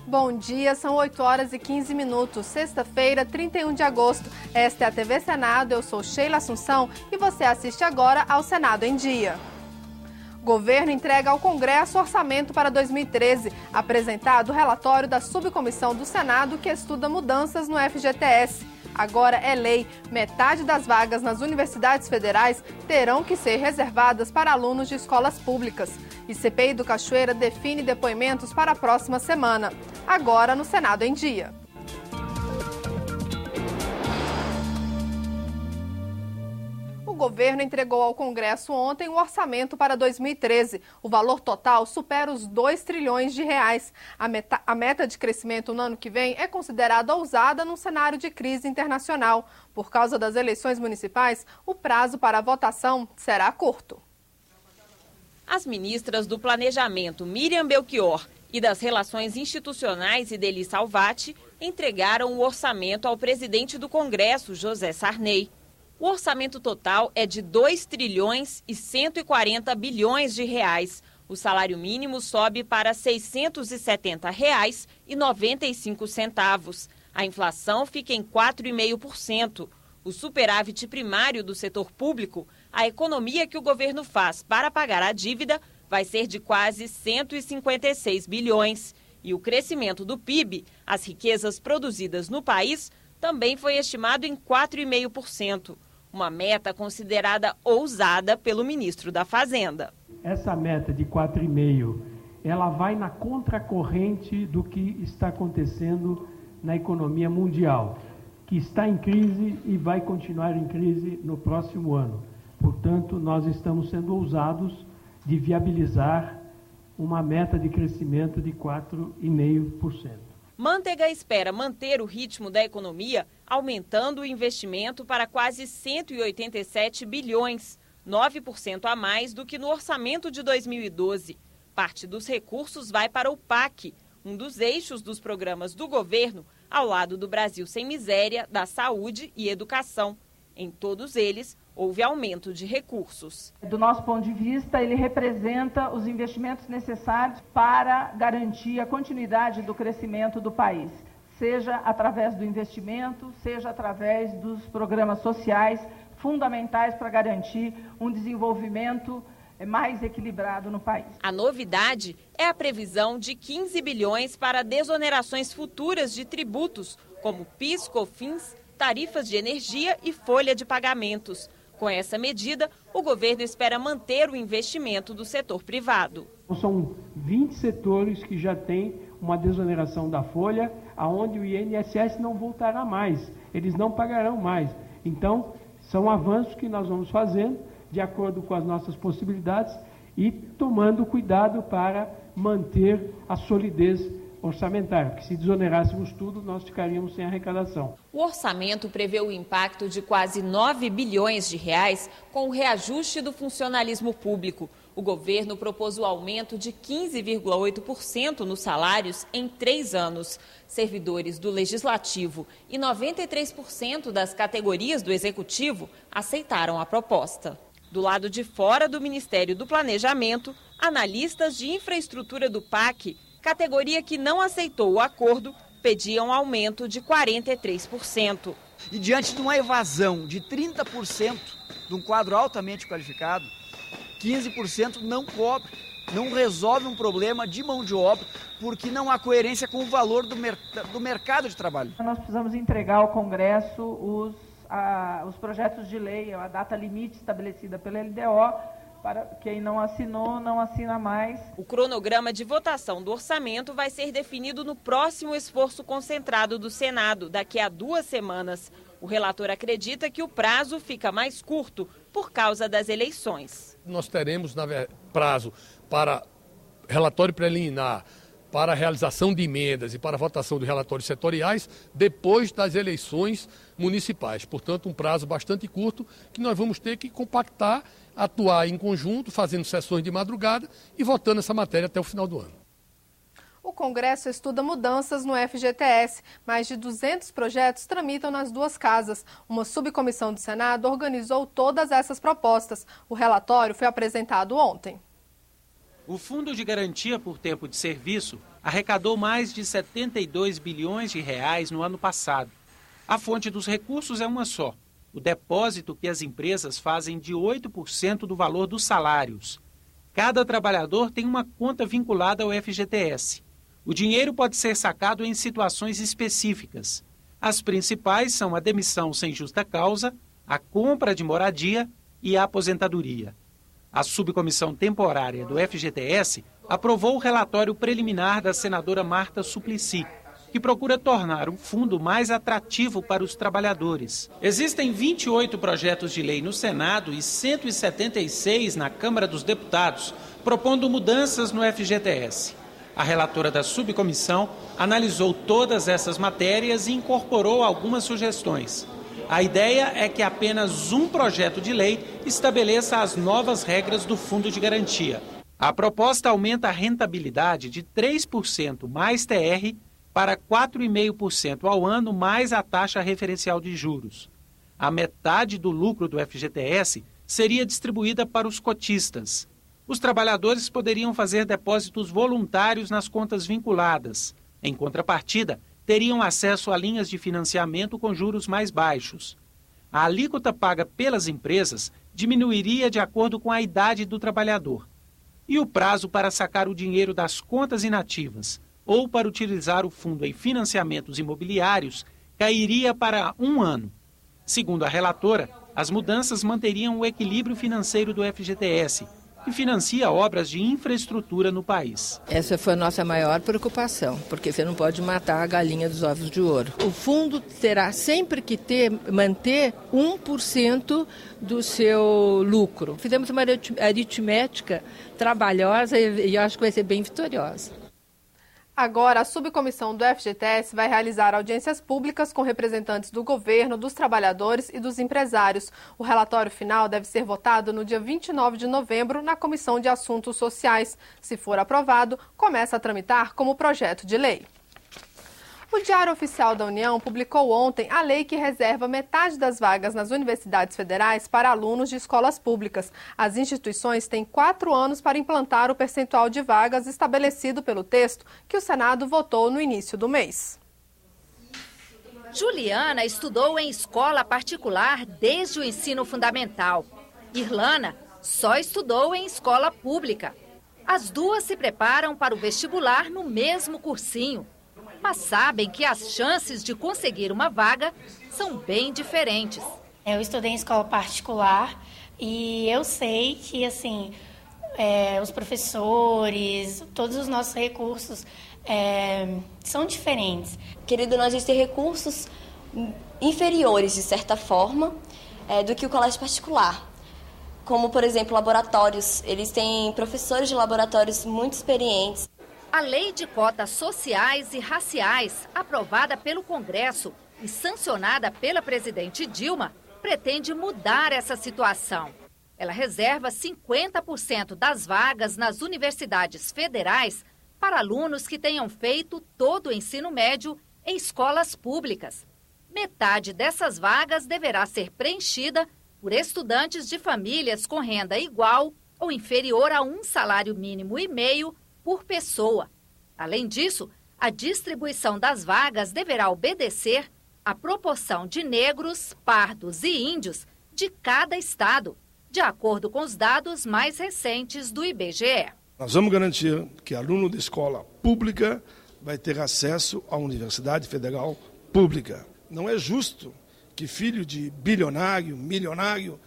Bom dia, são 8 horas e 15 minutos, sexta-feira, 31 de agosto. Esta é a TV Senado, eu sou Sheila Assunção e você assiste agora ao Senado em Dia. Governo entrega ao Congresso o orçamento para 2013. Apresentado o relatório da subcomissão do Senado que estuda mudanças no FGTS. Agora é lei, metade das vagas nas universidades federais terão que ser reservadas para alunos de escolas públicas. E CPI do Cachoeira define depoimentos para a próxima semana. Agora no Senado em Dia. O governo entregou ao Congresso ontem o orçamento para 2013. O valor total supera os 2 trilhões de reais. A meta de crescimento no ano que vem é considerada ousada num cenário de crise internacional. Por causa das eleições municipais, o prazo para a votação será curto. As ministras do Planejamento, Miriam Belchior, e das Relações Institucionais, Idely Salvati, entregaram o orçamento ao presidente do Congresso, José Sarney. O orçamento total é de 2 trilhões e 140 bilhões de reais. O salário mínimo sobe para R$ 670,95. A inflação fica em 4,5%. O superávit primário do setor público, a economia que o governo faz para pagar a dívida, vai ser de quase 156 bilhões. E o crescimento do PIB, as riquezas produzidas no país, também foi estimado em 4,5%, uma meta considerada ousada pelo ministro da Fazenda. Essa meta de 4,5%, ela vai na contracorrente do que está acontecendo na economia mundial, que está em crise e vai continuar em crise no próximo ano. Portanto, nós estamos sendo ousados de viabilizar uma meta de crescimento de 4,5%. Manteiga espera manter o ritmo da economia, aumentando o investimento para quase 187 bilhões, 9% a mais do que no orçamento de 2012. Parte dos recursos vai para o PAC, um dos eixos dos programas do governo, ao lado do Brasil Sem Miséria, da saúde e educação. Em todos eles, houve aumento de recursos. Do nosso ponto de vista, ele representa os investimentos necessários para garantir a continuidade do crescimento do país, seja através do investimento, seja através dos programas sociais fundamentais para garantir um desenvolvimento mais equilibrado no país. A novidade é a previsão de 15 bilhões para desonerações futuras de tributos, como PIS, COFINS, tarifas de energia e folha de pagamentos. Com essa medida, o governo espera manter o investimento do setor privado. São 20 setores que já têm uma desoneração da folha, aonde o INSS não voltará mais, eles não pagarão mais. Então, são avanços que nós vamos fazendo de acordo com as nossas possibilidades e tomando cuidado para manter a solidez orçamentária, porque se desonerássemos tudo, nós ficaríamos sem arrecadação. O orçamento prevê o impacto de quase 9 bilhões de reais com o reajuste do funcionalismo público. O governo propôs o aumento de 15,8% nos salários em 3 anos. Servidores do Legislativo e 93% das categorias do Executivo aceitaram a proposta. Do lado de fora do Ministério do Planejamento, analistas de infraestrutura do PAC, categoria que não aceitou o acordo, pediam aumento de 43%. E diante de uma evasão de 30% de um quadro altamente qualificado, 15% não cobre, não resolve um problema de mão de obra, porque não há coerência com o valor do mercado de trabalho. Nós precisamos entregar ao Congresso os projetos de lei, a data limite estabelecida pela LDO, para quem não assinou, não assina mais. O cronograma de votação do orçamento vai ser definido no próximo esforço concentrado do Senado, daqui a 2 semanas. O relator acredita que o prazo fica mais curto por causa das eleições. Nós teremos prazo para relatório preliminar, para a realização de emendas e para a votação de relatórios setoriais depois das eleições municipais. Portanto, um prazo bastante curto que nós vamos ter que compactar, atuar em conjunto, fazendo sessões de madrugada e votando essa matéria até o final do ano. O Congresso estuda mudanças no FGTS. Mais de 200 projetos tramitam nas 2 casas. Uma subcomissão do Senado organizou todas essas propostas. O relatório foi apresentado ontem. O Fundo de Garantia por Tempo de Serviço arrecadou mais de 72 bilhões de reais no ano passado. A fonte dos recursos é uma só: o depósito que as empresas fazem de 8% do valor dos salários. Cada trabalhador tem uma conta vinculada ao FGTS. O dinheiro pode ser sacado em situações específicas. As principais são a demissão sem justa causa, a compra de moradia e a aposentadoria. A subcomissão temporária do FGTS aprovou o relatório preliminar da senadora Marta Suplicy, que procura tornar o fundo mais atrativo para os trabalhadores. Existem 28 projetos de lei no Senado e 176 na Câmara dos Deputados, propondo mudanças no FGTS. A relatora da subcomissão analisou todas essas matérias e incorporou algumas sugestões. A ideia é que apenas um projeto de lei estabeleça as novas regras do Fundo de Garantia. A proposta aumenta a rentabilidade de 3% mais TR para 4,5% ao ano mais a taxa referencial de juros. A metade do lucro do FGTS seria distribuída para os cotistas. Os trabalhadores poderiam fazer depósitos voluntários nas contas vinculadas. Em contrapartida, teriam acesso a linhas de financiamento com juros mais baixos. A alíquota paga pelas empresas diminuiria de acordo com a idade do trabalhador. E o prazo para sacar o dinheiro das contas inativas ou para utilizar o fundo em financiamentos imobiliários cairia para 1 ano. Segundo a relatora, as mudanças manteriam o equilíbrio financeiro do FGTS, que financia obras de infraestrutura no país. Essa foi a nossa maior preocupação, porque você não pode matar a galinha dos ovos de ouro. O fundo terá sempre que manter 1% do seu lucro. Fizemos uma aritmética trabalhosa e eu acho que vai ser bem vitoriosa. Agora, a subcomissão do FGTS vai realizar audiências públicas com representantes do governo, dos trabalhadores e dos empresários. O relatório final deve ser votado no dia 29 de novembro na Comissão de Assuntos Sociais. Se for aprovado, começa a tramitar como projeto de lei. O Diário Oficial da União publicou ontem a lei que reserva metade das vagas nas universidades federais para alunos de escolas públicas. As instituições têm 4 anos para implantar o percentual de vagas estabelecido pelo texto que o Senado votou no início do mês. Juliana estudou em escola particular desde o ensino fundamental. Irlana só estudou em escola pública. As duas se preparam para o vestibular no mesmo cursinho, mas sabem que as chances de conseguir uma vaga são bem diferentes. Eu estudei em escola particular e eu sei que os professores, todos os nossos recursos são diferentes. Querido, nós temos recursos inferiores, de certa forma, do que o colégio particular. Como, por exemplo, laboratórios. Eles têm professores de laboratórios muito experientes. A Lei de Cotas Sociais e Raciais, aprovada pelo Congresso e sancionada pela presidente Dilma, pretende mudar essa situação. Ela reserva 50% das vagas nas universidades federais para alunos que tenham feito todo o ensino médio em escolas públicas. Metade dessas vagas deverá ser preenchida por estudantes de famílias com renda igual ou inferior a 1,5 salário mínimo por pessoa. Além disso, a distribuição das vagas deverá obedecer à proporção de negros, pardos e índios de cada estado, de acordo com os dados mais recentes do IBGE. Nós vamos garantir que aluno de escola pública vai ter acesso à universidade federal pública. Não é justo que filho de bilionário, milionário,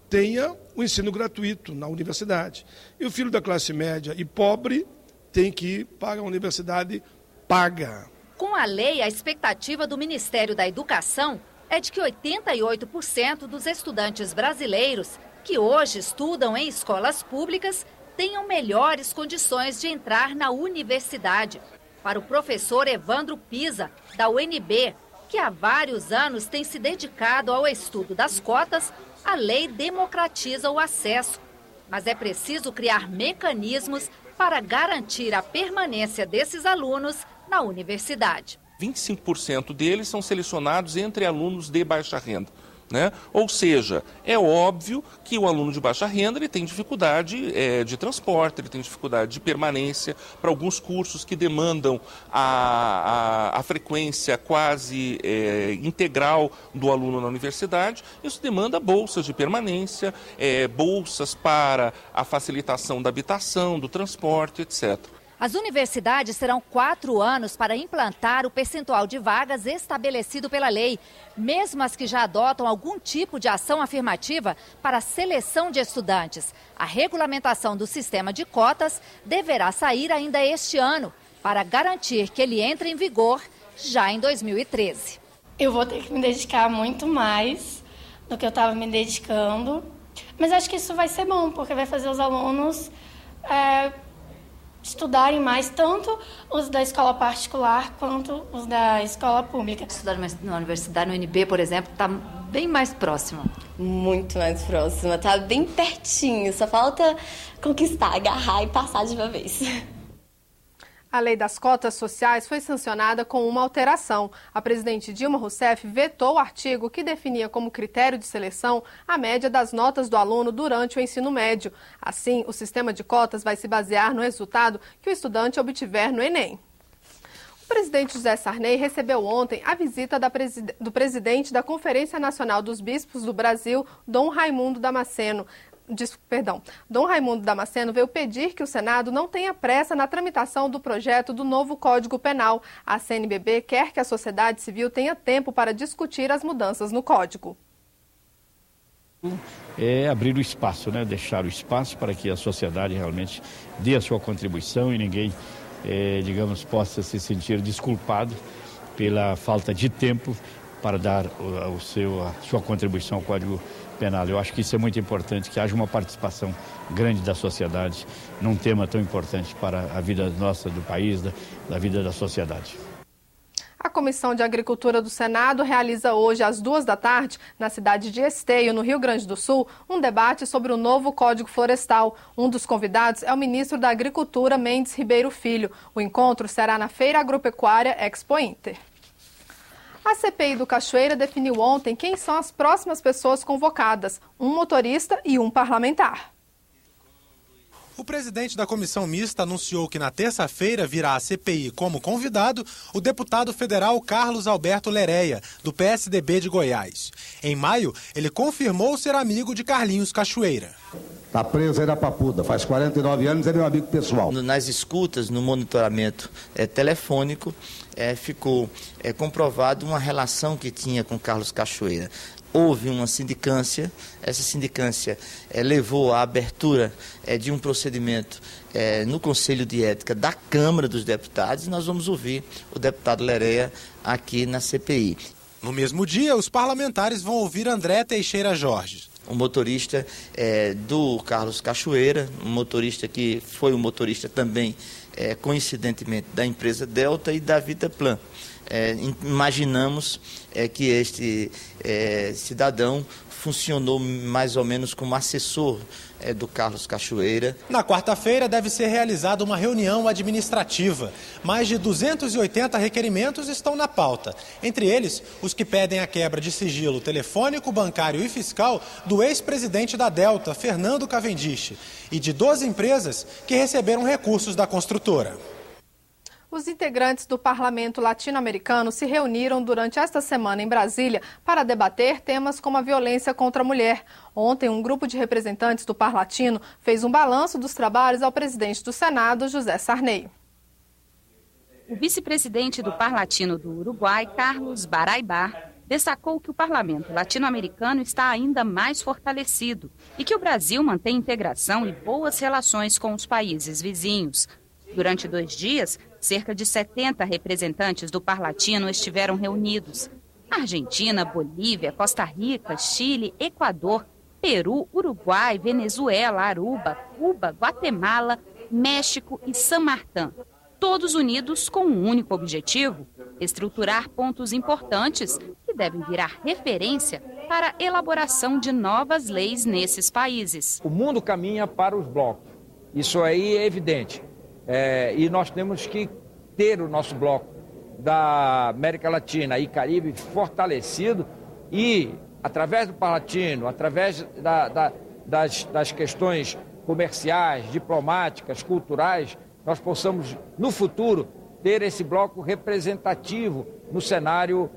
tenha o ensino gratuito na universidade. E o filho da classe média e pobre tem que ir para a universidade paga. Com a lei, a expectativa do Ministério da Educação é de que 88% dos estudantes brasileiros que hoje estudam em escolas públicas tenham melhores condições de entrar na universidade. Para o professor Evandro Pisa, da UNB, que há vários anos tem se dedicado ao estudo das cotas, a lei democratiza o acesso. Mas é preciso criar mecanismos para garantir a permanência desses alunos na universidade. 25% deles são selecionados entre alunos de baixa renda. né? Ou seja, é óbvio que o aluno de baixa renda ele tem dificuldade de transporte, ele tem dificuldade de permanência para alguns cursos que demandam a frequência quase integral do aluno na universidade. Isso demanda bolsas de permanência, bolsas para a facilitação da habitação, do transporte, etc. As universidades terão 4 anos para implantar o percentual de vagas estabelecido pela lei, mesmo as que já adotam algum tipo de ação afirmativa para a seleção de estudantes. A regulamentação do sistema de cotas deverá sair ainda este ano, para garantir que ele entre em vigor já em 2013. Eu vou ter que me dedicar muito mais do que eu estava me dedicando, mas acho que isso vai ser bom, porque vai fazer os alunos estudarem mais, tanto os da escola particular quanto os da escola pública. Estudar na universidade, no UNB, por exemplo, está bem mais próximo. Muito mais próxima, tá bem pertinho, só falta conquistar, agarrar e passar de uma vez. A lei das cotas sociais foi sancionada com uma alteração. A presidente Dilma Rousseff vetou o artigo que definia como critério de seleção a média das notas do aluno durante o ensino médio. Assim, o sistema de cotas vai se basear no resultado que o estudante obtiver no Enem. O presidente José Sarney recebeu ontem a visita do presidente da Conferência Nacional dos Bispos do Brasil, Dom Raimundo Damasceno. Dom Raimundo Damasceno veio pedir que o Senado não tenha pressa na tramitação do projeto do novo Código Penal. A CNBB quer que a sociedade civil tenha tempo para discutir as mudanças no Código. É abrir o espaço, né? Deixar o espaço para que a sociedade realmente dê a sua contribuição e ninguém, possa se sentir desculpado pela falta de tempo para dar a sua contribuição ao Código Penal. Eu acho que isso é muito importante, que haja uma participação grande da sociedade num tema tão importante para a vida nossa, do país, da vida da sociedade. A Comissão de Agricultura do Senado realiza hoje, às 14h, na cidade de Esteio, no Rio Grande do Sul, um debate sobre o novo Código Florestal. Um dos convidados é o ministro da Agricultura, Mendes Ribeiro Filho. O encontro será na Feira Agropecuária Expo Inter. A CPI do Cachoeira definiu ontem quem são as próximas pessoas convocadas, um motorista e um parlamentar. O presidente da comissão mista anunciou que na terça-feira virá à CPI como convidado o deputado federal Carlos Alberto Lereia, do PSDB de Goiás. Em maio, ele confirmou ser amigo de Carlinhos Cachoeira. Está preso aí na Papuda, faz 49 anos, é meu amigo pessoal. Nas escutas, no monitoramento telefônico, ficou comprovado uma relação que tinha com Carlos Cachoeira. Houve uma sindicância, essa sindicância levou à abertura de um procedimento no Conselho de Ética da Câmara dos Deputados, e nós vamos ouvir o deputado Lereia aqui na CPI. No mesmo dia, os parlamentares vão ouvir André Teixeira Jorge. Um motorista do Carlos Cachoeira, um motorista que foi um motorista também, coincidentemente, da empresa Delta e da Vitaplan. Imaginamos que este cidadão funcionou mais ou menos como assessor do Carlos Cachoeira. Na quarta-feira deve ser realizada uma reunião administrativa. Mais de 280 requerimentos estão na pauta. Entre eles, os que pedem a quebra de sigilo telefônico, bancário e fiscal do ex-presidente da Delta, Fernando Cavendish, e de 12 empresas que receberam recursos da construtora. Os integrantes do Parlamento Latino-Americano se reuniram durante esta semana em Brasília para debater temas como a violência contra a mulher. Ontem, um grupo de representantes do Parlatino fez um balanço dos trabalhos ao presidente do Senado, José Sarney. O vice-presidente do Parlatino do Uruguai, Carlos Baraybar, destacou que o Parlamento Latino-Americano está ainda mais fortalecido e que o Brasil mantém integração e boas relações com os países vizinhos. Durante 2 dias, cerca de 70 representantes do Parlatino estiveram reunidos. Argentina, Bolívia, Costa Rica, Chile, Equador, Peru, Uruguai, Venezuela, Aruba, Cuba, Guatemala, México e San Martín. Todos unidos com um único objetivo: estruturar pontos importantes que devem virar referência para a elaboração de novas leis nesses países. O mundo caminha para os blocos. Isso aí é evidente. E nós temos que ter o nosso bloco da América Latina e Caribe fortalecido e através do Parlatino, através das questões comerciais, diplomáticas, culturais, nós possamos, no futuro, ter esse bloco representativo no cenário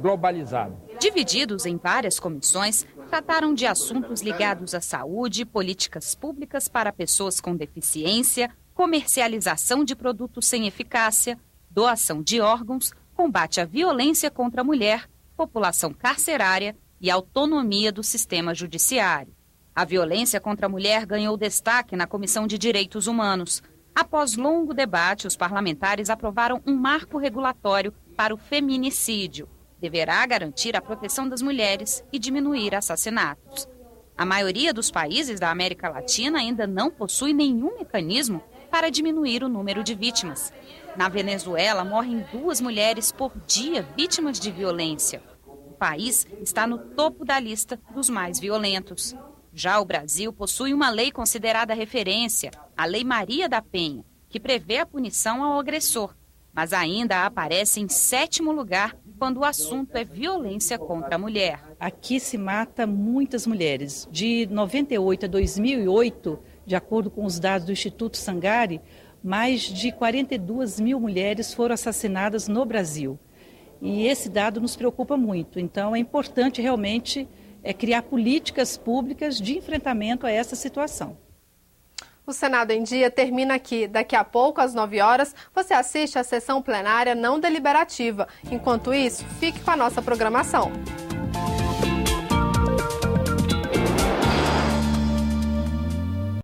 globalizado. Divididos em várias comissões, trataram de assuntos ligados à saúde, políticas públicas para pessoas com deficiência, comercialização de produtos sem eficácia, doação de órgãos, combate à violência contra a mulher, população carcerária e autonomia do sistema judiciário. A violência contra a mulher ganhou destaque na Comissão de Direitos Humanos. Após longo debate, os parlamentares aprovaram um marco regulatório para o feminicídio. Deverá garantir a proteção das mulheres e diminuir assassinatos. A maioria dos países da América Latina ainda não possui nenhum mecanismo para diminuir o número de vítimas. Na Venezuela, morrem 2 mulheres por dia vítimas de violência. O país está no topo da lista dos mais violentos. Já o Brasil possui uma lei considerada referência, a Lei Maria da Penha, que prevê a punição ao agressor, mas ainda aparece em 7º lugar quando o assunto é violência contra a mulher. Aqui se mata muitas mulheres. De 98 a 2008, de acordo com os dados do Instituto Sangari, mais de 42 mil mulheres foram assassinadas no Brasil. E esse dado nos preocupa muito. Então é importante realmente criar políticas públicas de enfrentamento a essa situação. O Senado em Dia termina aqui. Daqui a pouco, às 9 horas, você assiste à sessão plenária não deliberativa. Enquanto isso, fique com a nossa programação.